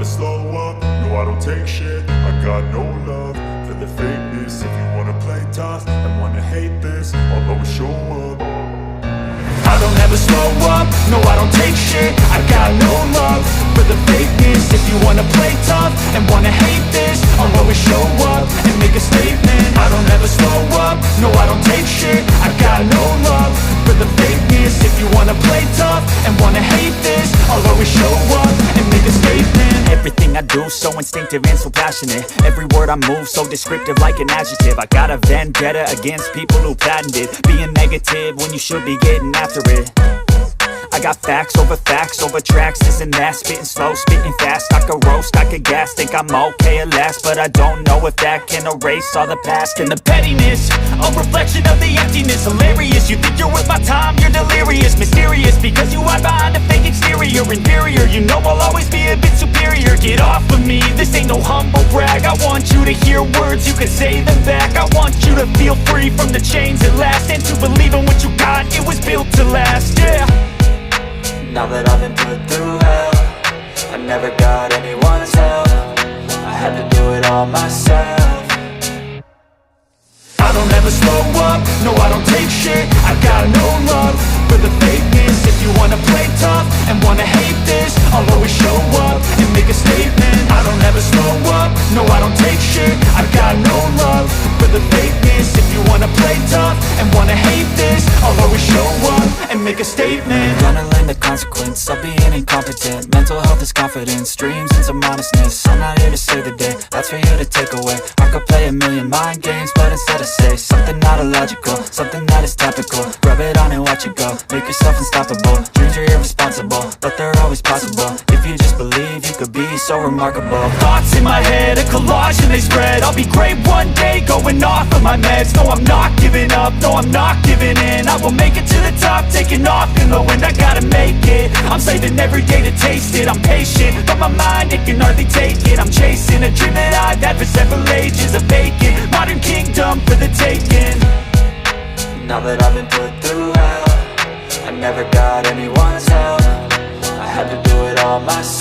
never slow up, no I don't take shit. I got no love for the fakeness. If you wanna play tough and wanna hate this, I'll always show up. I don't ever slow up, no I don't take shit. I got no love for the fakeness. If you wanna play tough and wanna hate this, I'll always show up and make a statement. I don't ever slow up, no I don't take shit. I got no love for the fakeness. If you wanna play tough and wanna hate this, I'll always show up and make a statement. Everything I do so instinctive and so passionate. Every word I move so descriptive like an adjective. I got a vendetta against people who patented being negative when you should be getting after it. I got facts over tracks, this and that. Spitting slow, spitting fast. I could roast, I could gas. Think I'm okay at last, but I don't know if that can erase all the past. And the pettiness, a reflection of the emptiness. Hilarious, you think you're worth my time, you're delirious. Mysterious, because you hide behind a fake exterior. Inferior, you know I'll always be a bit superior. Get off of me, this ain't no humble brag. I want you to hear words, you can say them back. I want you to feel free from the chains at last, and to believe in what you got, it was built to last, yeah. Now that I've been put through hell, I never got anyone's help. I had to do it all myself. I don't ever slow up, no I don't take shit. I got no love for the fakeness. If you wanna play tough and wanna hate this, I'll always show up and make a statement. I don't ever slow up, no I don't take shit. I got no love for the fakeness. If you wanna play tough and wanna hate this, I'll always show up and make a statement. Gonna learn the consequence of being incompetent. Mental health is confidence, dreams and some honestness. I'm not here to save the day, that's for you to take away. I could play a million mind games, but instead I say something not illogical, something that is topical. Rub it on and watch it go, make yourself unstoppable. Dreams are irresponsible, but they're always possible. If you just believe, you could be so remarkable. Thoughts in my head, a collage and they spread. I'll be great one day, going off of my meds. No, I'm not giving up, no, I'm not giving in. I will make it to the top, taking off in the wind. I gotta make it, I'm saving every day to taste it. I'm patient, but my mind, it can hardly take it. I'm chasing a dream that I've had for several ages. A vacant, modern kingdom for the taking. Now that I've been put through hell, I never got anyone's help. I had to do it all myself.